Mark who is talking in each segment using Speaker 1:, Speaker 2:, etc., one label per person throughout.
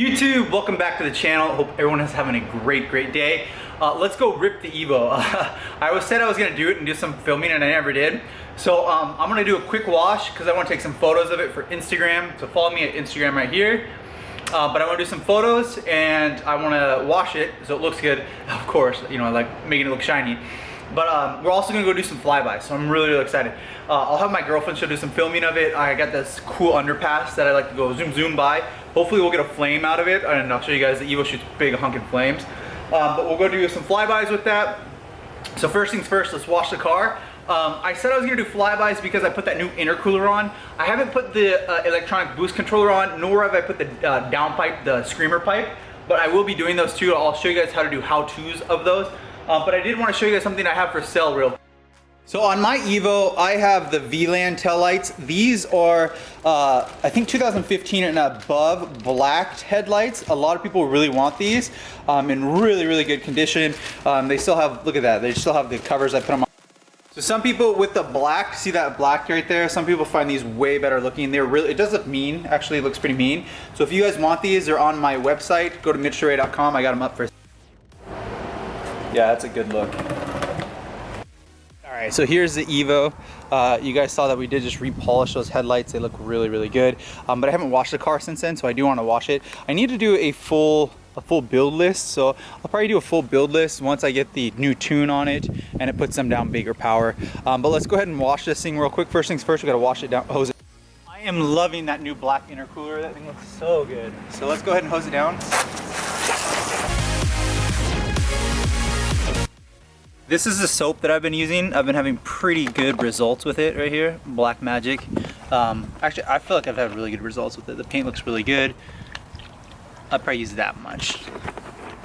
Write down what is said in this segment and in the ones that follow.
Speaker 1: YouTube, welcome back to the channel. Hope everyone is having a great day. Let's go rip the Evo. I always said I was gonna do it and do some filming and I never did. So I'm gonna do a quick wash because I want to take some photos of it for Instagram. So follow me at Instagram right here. But I want to do some photos and I want to wash it so it looks good. Of course, you know, I like making it look shiny. But we're also gonna go do some flybys, so I'm really excited. I'll have my girlfriend, she'll do some filming of it. I got this cool underpass that I like to go zoom by. Hopefully we'll get a flame out of it, and I'll show you guys the Evo shoots big honking flames. But we'll go do some flybys with that. So first things first, let's wash the car. I said I was gonna do flybys because I put that new intercooler on. I haven't put the electronic boost controller on, nor have I put the downpipe, the screamer pipe, but I will be doing those too. I'll show you guys how to do how-tos of those. But I did want to show you guys something I have for sale real. So on my Evo, I have the VLAN taillights. These are, I think 2015 and above black headlights. A lot of people really want these in really good condition. They still have, look at that, they still have the covers I put them on. So some people with the black, see that black right there? Some people find these way better looking. They're really, it does look mean, actually it looks pretty mean. So if you guys want these, they're on my website. Go to MITCHDORE.com, I got them up for. Yeah, that's a good look. All right, so here's the Evo. You guys saw that we did just repolish those headlights. They look really good. But I haven't washed the car since then, so I do want to wash it. I need to do a full build list, so I'll probably do a full build list once I get the new tune on it and it puts them down bigger power. But let's go ahead and wash this thing real quick. First things first, we gotta wash it down, hose it. I am loving that new black intercooler. That thing looks so good. So let's go ahead and hose it down. This is the soap that I've been using. I've been having pretty good results with it right here, Black Magic. Actually, I feel like I've had really good results with it. The paint looks really good. I'll probably use that much.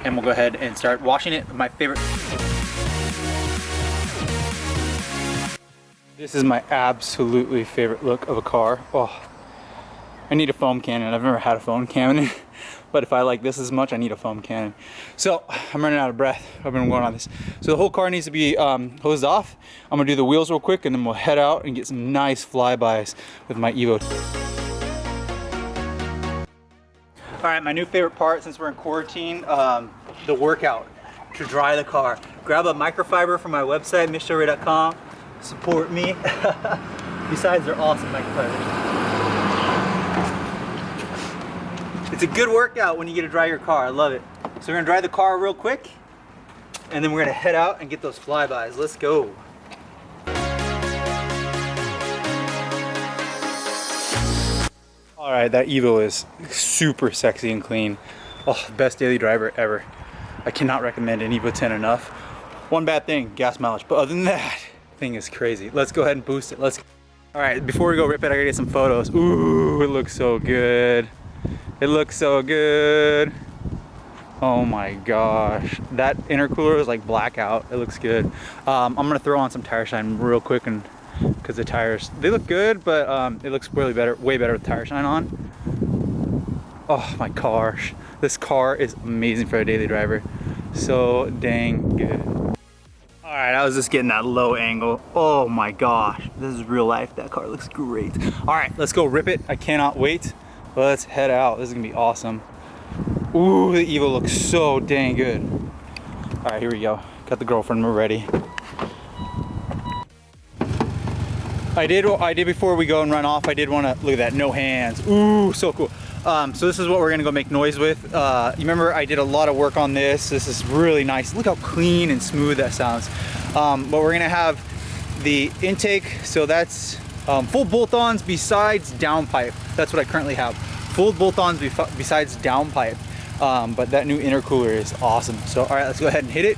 Speaker 1: And we'll go ahead and start washing it. My favorite. This is my absolutely favorite look of a car. Oh, I need a foam cannon. I've never had a foam cannon. But if I like this as much, I need a foam cannon. So I'm running out of breath. I've been going on this. So the whole car needs to be hosed off. I'm gonna do the wheels real quick and then we'll head out and get some nice flybys with my Evo. All right, my new favorite part since we're in quarantine, the workout to dry the car. Grab a microfiber from my website, MITCHDORE.com. Support me. Besides, they're awesome microfibers. It's a good workout when you get to dry your car. I love it. So we're gonna dry the car real quick and then we're gonna head out and get those flybys. Let's go. All right, that Evo is super sexy and clean. Oh, best daily driver ever. I cannot recommend an Evo 10 enough. One bad thing, gas mileage, but other than that, thing is crazy. Let's go ahead and boost it. Let's. All right, before we go rip it, I gotta get some photos. Ooh, it looks so good. It looks so good. Oh my gosh. That intercooler is like blackout. It looks good. I'm gonna throw on some tire shine real quick and because the tires, they look good, but it looks really better, way better with tire shine on. Oh my gosh. This car is amazing for a daily driver. So dang good. All right, I was just getting that low angle. Oh my gosh. This is real life. That car looks great. All right, let's go rip it. I cannot wait. Let's head out. This is gonna be awesome. Ooh, the Evo looks so dang good. All right, here we go. Got the girlfriend, we're ready. I did before we go and run off, I did wanna, look at that, no hands. Ooh, so cool. So this is what we're gonna go make noise with. You remember I did a lot of work on this. This is really nice. Look how clean and smooth that sounds. But we're gonna have the intake, so that's full bolt-ons besides downpipe. That's what I currently have. Full bolt-ons besides downpipe. But that new intercooler is awesome. So all right, let's go ahead and hit it.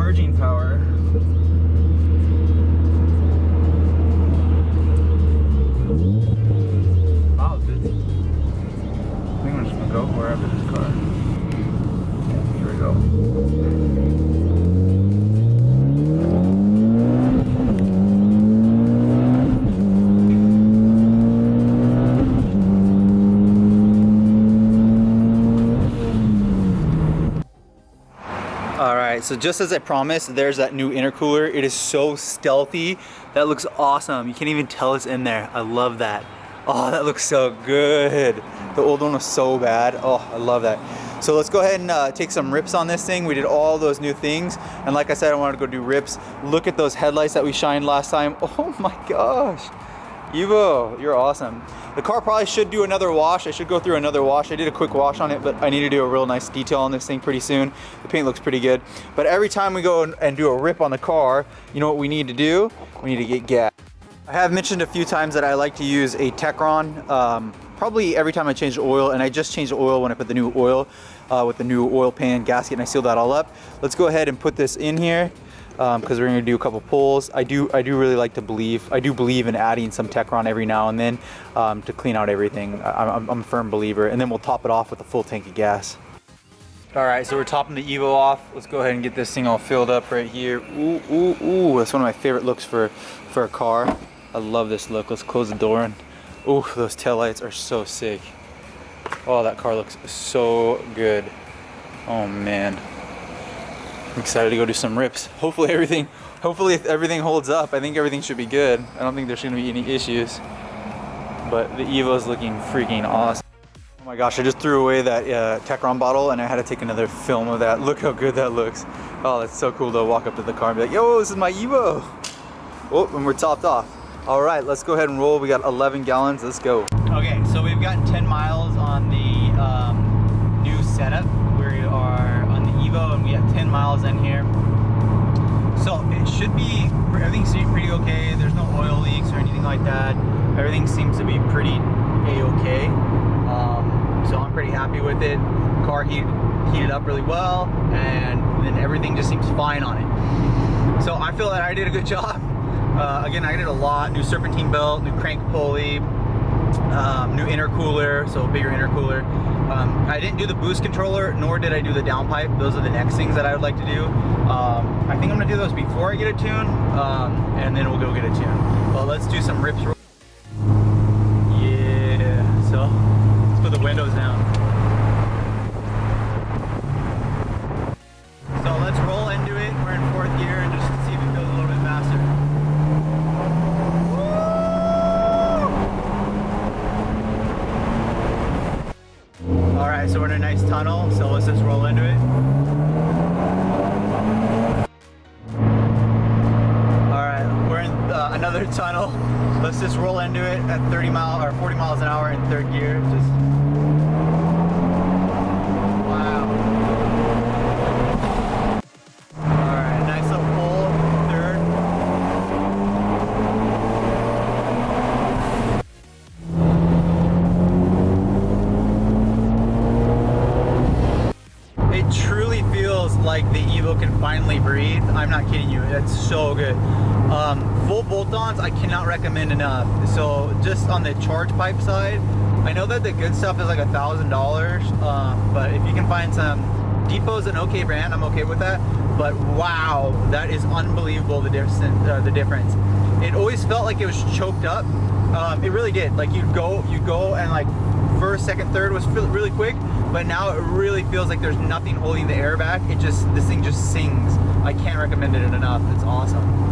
Speaker 1: charging power. Wow, dude. I think I'm just gonna go wherever this car. Yeah, here we go. Alright, so just as I promised, there's that new intercooler. It is so stealthy. That looks awesome. You can't even tell it's in there. I love that. Oh, that looks so good. The old one was so bad. Oh, I love that. So let's go ahead and take some rips on this thing. We did all those new things. And like I said, I wanted to go do rips. Look at those headlights that we shined last time. Oh my gosh. Evo, you're awesome. The car probably should do another wash. I should go through another wash. I did a quick wash on it, but I need to do a real nice detail on this thing pretty soon. The paint looks pretty good. But every time we go and do a rip on the car, you know what we need to do? We need to get gas. I have mentioned a few times that I like to use a Techron probably every time I change the oil, and I just changed the oil when I put the new oil with the new oil pan gasket, and I sealed that all up. Let's go ahead and put this in here. Because we're gonna do a couple pulls. I do really like to believe, I do believe in adding some Techron every now and then to clean out everything. I'm a firm believer, and then we'll top it off with a full tank of gas. All right, so we're topping the Evo off. Let's go ahead and get this thing all filled up right here. Ooh, ooh, ooh, that's one of my favorite looks for a car. I love this look. Let's close the door and, ooh, those taillights are so sick. Oh, that car looks so good. Oh man. I'm excited to go do some rips. Hopefully everything holds up. I think everything should be good. I don't think there's gonna be any issues. But the Evo's looking freaking awesome. Oh my gosh, I just threw away that Techron bottle and I had to take another film of that. Look how good that looks. Oh, that's so cool to walk up to the car and be like, yo, this is my Evo. Oh, and we're topped off. All right, let's go ahead and roll. We got 11 gallons, let's go. Okay, so we've gotten 10 miles on the new setup. We are on the Evo and we have 10 miles in here. So it should be, everything seems pretty okay. There's no oil leaks or anything like that. Everything seems to be pretty A-okay. So I'm pretty happy with it. Car heated up really well, and then everything just seems fine on it. So I feel that I did a good job. Again, I did a lot. New serpentine belt, new crank pulley, new intercooler, so a bigger intercooler. I didn't do the boost controller, nor did I do the downpipe. Those are the next things that I would like to do. I think I'm gonna do those before I get a tune, and then we'll go get a tune. But let's do some rips. Yeah, so let's put the windows down. So let's roll into it. We're in 4th gear and just see if it goes a little bit faster. Alright, so we're in a nice tunnel, so let's just roll into it. Alright, we're in another tunnel. Let's just roll into it at 40 miles an hour in 3rd gear. Just wow. Alright, nice little pull, 3rd. It truly feels like the Evo can finally breathe. I'm not kidding you, that's so good. Full bolt-ons I cannot recommend enough. So just on the charge pipe side, I know that the good stuff is like $1,000, but if you can find some, Depot's an okay brand, I'm okay with that. But wow, that is unbelievable, the difference. It always felt like it was choked up. It really did. Like you'd go and like 1st, 2nd, 3rd was really quick, but now it really feels like there's nothing holding the air back. This thing just sings. I can't recommend it enough. It's awesome.